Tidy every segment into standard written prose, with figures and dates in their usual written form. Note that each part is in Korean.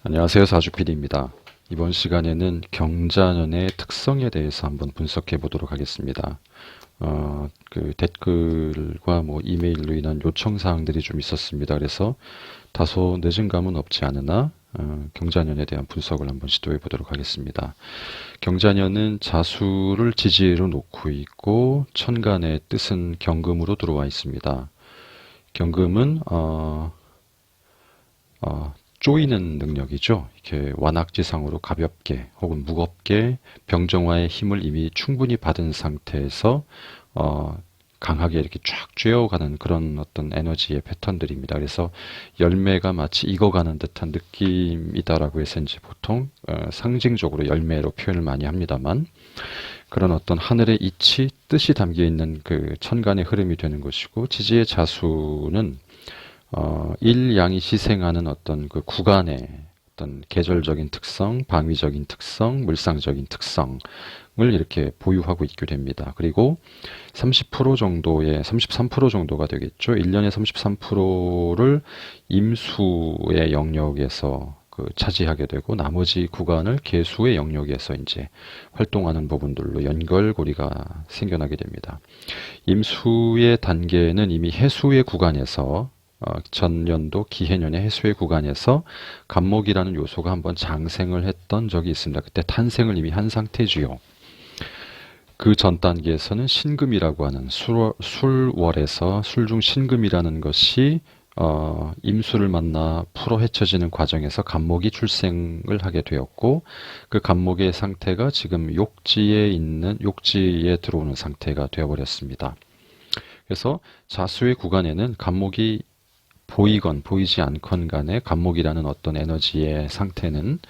안녕하세요. 사주PD입니다. 이번 시간에는 경자년의 특성에 대해서 한번 분석해 보도록 하겠습니다. 댓글과 이메일로 인한 요청 사항들이 좀 있었습니다. 그래서 다소 늦은 감은 없지 않으나 경자년에 대한 분석을 한번 시도해 보도록 하겠습니다. 경자년은 자수를 지지로 놓고 있고 천간의 뜻은 경금으로 들어와 있습니다. 경금은 쪼이는 능력이죠. 이렇게 완악지상으로 가볍게 혹은 무겁게 병정화의 힘을 이미 충분히 받은 상태에서 강하게 이렇게 쫙 쬐어가는 그런 어떤 에너지의 패턴들입니다. 그래서 열매가 마치 익어가는 듯한 느낌이다라고 해서 이제 보통 상징적으로 열매로 표현을 많이 합니다만, 그런 어떤 하늘의 이치, 뜻이 담겨 있는 그 천간의 흐름이 되는 것이고, 지지의 자수는 일양이 시생하는 어떤 그 구간의 어떤 계절적인 특성, 방위적인 특성, 물상적인 특성을 이렇게 보유하고 있게 됩니다. 그리고 30% 정도의, 33% 정도가 되겠죠. 1년에 33%를 임수의 영역에서 차지하게 되고, 나머지 구간을 계수의 영역에서 이제 활동하는 부분들로 연결고리가 생겨나게 됩니다. 임수의 단계는 이미 해수의 구간에서 전년도 기해년의 해수의 구간에서 간목이라는 요소가 한번 장생을 했던 적이 있습니다. 그때 탄생을 이미 한 상태지요. 그 전 단계에서는 신금이라고 하는 술월에서 술중 신금이라는 것이 임수를 만나 풀어 헤쳐지는 과정에서 간목이 출생을 하게 되었고, 그 간목의 상태가 지금 욕지에 들어오는 상태가 되어버렸습니다. 그래서 자수의 구간에는 간목이 보이건 보이지 않건 간에 간목이라는 어떤 에너지의 상태는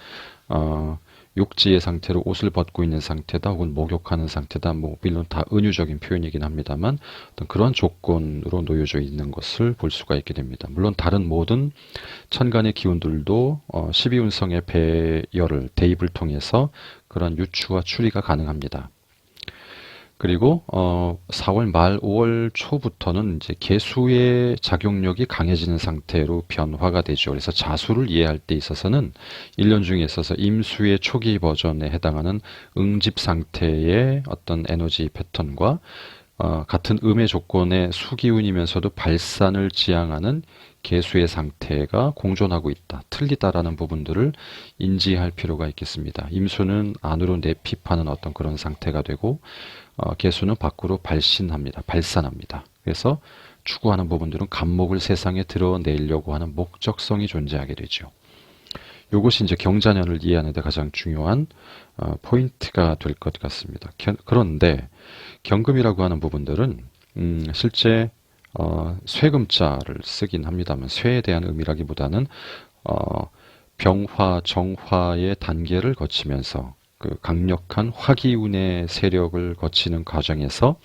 욕지의 상태로 옷을 벗고 있는 상태다, 혹은 목욕하는 상태다, 물론 다 은유적인 표현이긴 합니다만 어떤 그런 조건으로 놓여져 있는 것을 볼 수가 있게 됩니다. 물론 다른 모든 천간의 기운들도 12운성의 배열을, 대입을 통해서 그런 유추와 추리가 가능합니다. 그리고 4월 말 5월 초부터는 이제 개수의 작용력이 강해지는 상태로 변화가 되죠. 그래서 자수를 이해할 때 있어서는 1년 중에 있어서 임수의 초기 버전에 해당하는 응집 상태의 어떤 에너지 패턴과 같은 음의 조건의 수기운이면서도 발산을 지향하는 개수의 상태가 공존하고 있다, 틀리다라는 부분들을 인지할 필요가 있겠습니다. 임수는 안으로 내핍하는 어떤 그런 상태가 되고, 개수는 밖으로 발산합니다. 그래서 추구하는 부분들은 간목을 세상에 드러내려고 하는 목적성이 존재하게 되죠. 이것이 이제 경자년을 이해하는 데 가장 중요한 포인트가 될 것 같습니다. 그런데 경금이라고 하는 부분들은 실제 쇠금자를 쓰긴 합니다만, 쇠에 대한 의미라기보다는 병화, 정화의 단계를 거치면서 그 강력한 화기운의 세력을 거치는 과정에서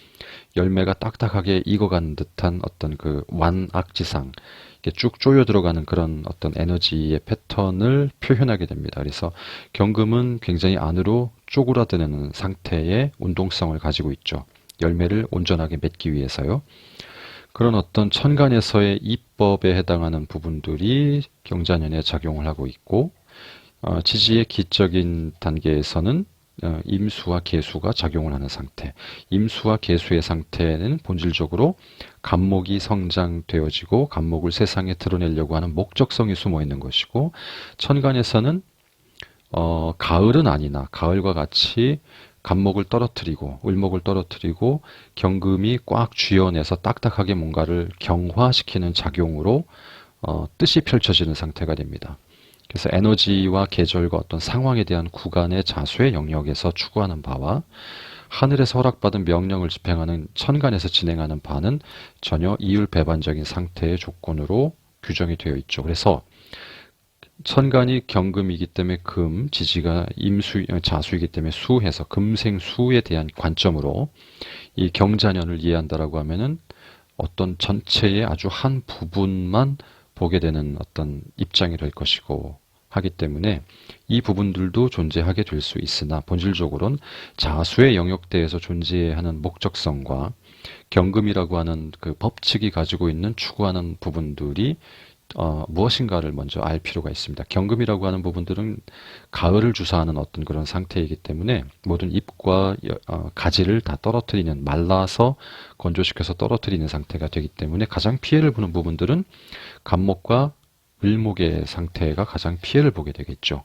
열매가 딱딱하게 익어가는 듯한 어떤 그 완악지상, 쭉 쪼여 들어가는 그런 어떤 에너지의 패턴을 표현하게 됩니다. 그래서 경금은 굉장히 안으로 쪼그라드는 상태의 운동성을 가지고 있죠. 열매를 온전하게 맺기 위해서요. 그런 어떤 천간에서의 이법에 해당하는 부분들이 경자년에 작용을 하고 있고, 지지의 기적인 단계에서는 임수와 계수가 작용을 하는 상태. 임수와 계수의 상태는 본질적으로 간목이 성장되어지고 간목을 세상에 드러내려고 하는 목적성이 숨어 있는 것이고, 천간에서는 가을은 아니나 가을과 같이 간목을 떨어뜨리고 을목을 떨어뜨리고 경금이 꽉 쥐어내서 딱딱하게 뭔가를 경화시키는 작용으로 뜻이 펼쳐지는 상태가 됩니다. 그래서 에너지와 계절과 어떤 상황에 대한 구간의 자수의 영역에서 추구하는 바와 하늘에서 허락받은 명령을 집행하는 천간에서 진행하는 바는 전혀 이율배반적인 상태의 조건으로 규정이 되어 있죠. 그래서 천간이 경금이기 때문에 금, 지지가 자수이기 때문에 수해서 금생수에 대한 관점으로 이 경자년을 이해한다라고 하면은 어떤 전체의 아주 한 부분만 보게 되는 어떤 입장이 될 것이고 하기 때문에 이 부분들도 존재하게 될 수 있으나, 본질적으로는 자수의 영역대에서 존재하는 목적성과 경금이라고 하는 그 법칙이 가지고 있는 추구하는 부분들이 무엇인가를 먼저 알 필요가 있습니다. 경금이라고 하는 부분들은 가을을 주사하는 어떤 그런 상태이기 때문에 모든 잎과 가지를 다 떨어뜨리는, 말라서 건조시켜서 떨어뜨리는 상태가 되기 때문에 가장 피해를 보는 부분들은 갑목과 을목의 상태가 가장 피해를 보게 되겠죠.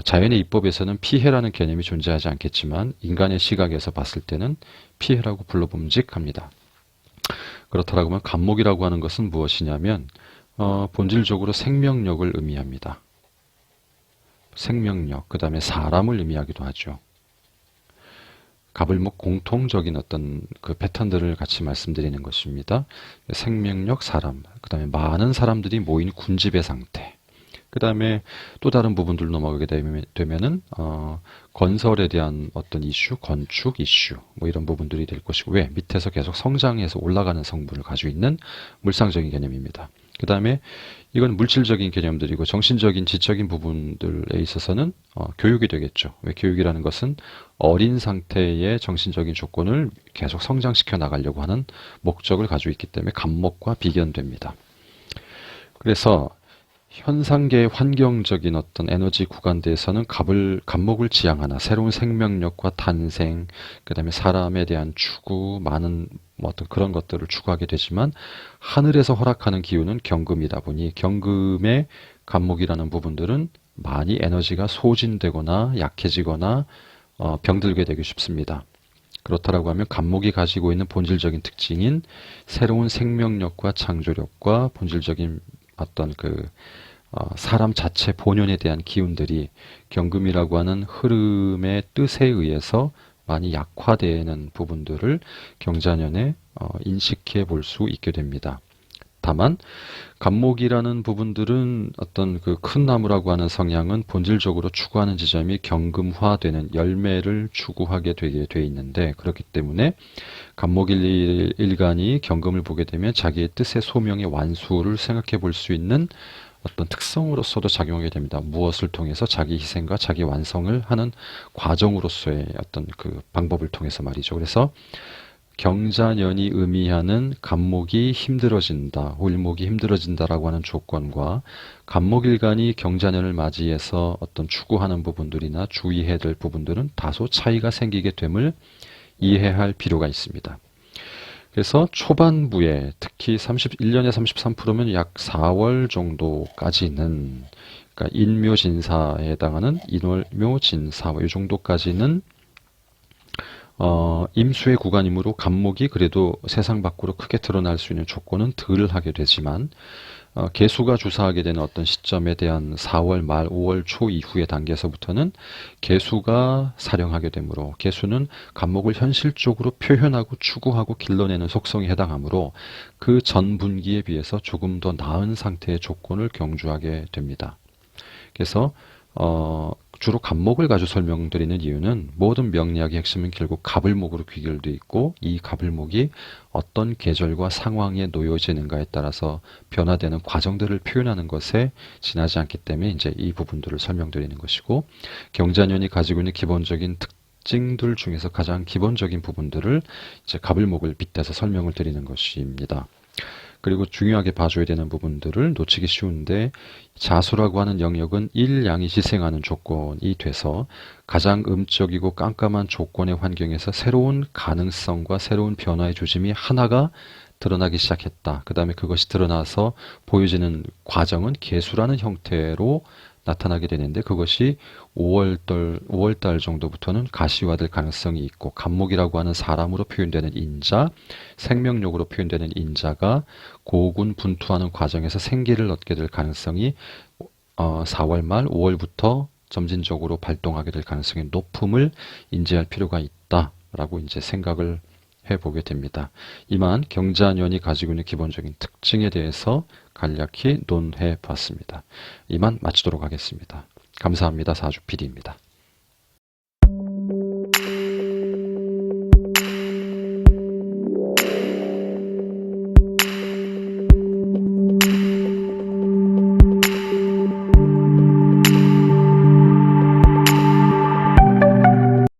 자연의 이법에서는 피해라는 개념이 존재하지 않겠지만 인간의 시각에서 봤을 때는 피해라고 불러봄직합니다. 그렇다고 하면 갑목이라고 하는 것은 무엇이냐면 본질적으로 생명력을 의미합니다. 생명력, 그 다음에 사람을 의미하기도 하죠. 갑을목 공통적인 어떤 그 패턴들을 같이 말씀드리는 것입니다. 생명력, 사람, 그 다음에 많은 사람들이 모인 군집의 상태, 그 다음에 또 다른 부분들 넘어가게 되면은 건설에 대한 어떤 이슈, 건축 이슈, 뭐 이런 부분들이 될 것이고, 왜? 밑에서 계속 성장해서 올라가는 성분을 가지고 있는 물상적인 개념입니다. 그 다음에 이건 물질적인 개념들이고, 정신적인, 지적인 부분들에 있어서는 교육이 되겠죠. 왜? 교육이라는 것은 어린 상태의 정신적인 조건을 계속 성장시켜 나가려고 하는 목적을 가지고 있기 때문에 갑목과 비견됩니다. 그래서 현상계의 환경적인 어떤 에너지 구간대에서는 갑목을 지향하나 새로운 생명력과 탄생, 그 다음에 사람에 대한 추구, 많은 어떤 그런 것들을 추구하게 되지만, 하늘에서 허락하는 기운은 경금이다 보니 경금의 갑목이라는 부분들은 많이 에너지가 소진되거나 약해지거나 병들게 되기 쉽습니다. 그렇다고 하면 갑목이 가지고 있는 본질적인 특징인 새로운 생명력과 창조력과 본질적인 어떤 사람 자체 본연에 대한 기운들이 경금이라고 하는 흐름의 뜻에 의해서 많이 약화되는 부분들을 경자년에 인식해 볼 수 있게 됩니다. 다만 갑목이라는 부분들은 어떤 그 큰 나무라고 하는 성향은 본질적으로 추구하는 지점이 경금화되는 열매를 추구하게 되게 돼 있는데, 그렇기 때문에 갑목일간이 경금을 보게 되면 자기의 뜻의 소명의 완수를 생각해 볼 수 있는 어떤 특성으로서도 작용하게 됩니다. 무엇을 통해서? 자기 희생과 자기 완성을 하는 과정으로서의 어떤 그 방법을 통해서 말이죠. 그래서 경자년이 의미하는 갑목이 힘들어진다, 을목이 힘들어진다라고 하는 조건과 갑목일간이 경자년을 맞이해서 어떤 추구하는 부분들이나 주의해야 될 부분들은 다소 차이가 생기게 됨을 이해해야 할 필요가 있습니다. 그래서 초반부에 특히 31년에 33%면 약 4월 정도까지는, 그러니까 인묘진사에 해당하는 인월묘진사 이 정도까지는 임수의 구간이므로 갑목이 그래도 세상 밖으로 크게 드러날 수 있는 조건은 덜 하게 되지만, 개수가 주사하게 되는 어떤 시점에 대한 4월 말 5월 초 이후의 단계에서부터는 개수가 사령하게 되므로, 개수는 갑목을 현실적으로 표현하고 추구하고 길러내는 속성에 해당하므로 그 전 분기에 비해서 조금 더 나은 상태의 조건을 경주하게 됩니다. 그래서 주로 갑목을 가지고 설명드리는 이유는 모든 명리학의 핵심은 결국 갑을목으로 귀결되어 있고, 이 갑을목이 어떤 계절과 상황에 놓여지는가에 따라서 변화되는 과정들을 표현하는 것에 지나지 않기 때문에 이제 이 부분들을 설명드리는 것이고, 경자년이 가지고 있는 기본적인 특징들 중에서 가장 기본적인 부분들을 이제 갑을목을 빗대서 설명을 드리는 것입니다. 그리고 중요하게 봐줘야 되는 부분들을 놓치기 쉬운데, 자수라고 하는 영역은 일양이 희생하는 조건이 돼서 가장 음적이고 깜깜한 조건의 환경에서 새로운 가능성과 새로운 변화의 조짐이 하나가 드러나기 시작했다. 그 다음에 그것이 드러나서 보여지는 과정은 개수라는 형태로 나타나게 되는데, 그것이 5월달 정도부터는 가시화될 가능성이 있고, 갑목이라고 하는 사람으로 표현되는 인자, 생명력으로 표현되는 인자가 고군분투하는 과정에서 생기를 얻게 될 가능성이 4월 말 5월부터 점진적으로 발동하게 될 가능성이 높음을 인지할 필요가 있다라고 이제 생각을 해보게 됩니다. 이만 경자년이 가지고 있는 기본적인 특징에 대해서 간략히 논해 봤습니다. 이만 마치도록 하겠습니다. 감사합니다. 사주 PD입니다.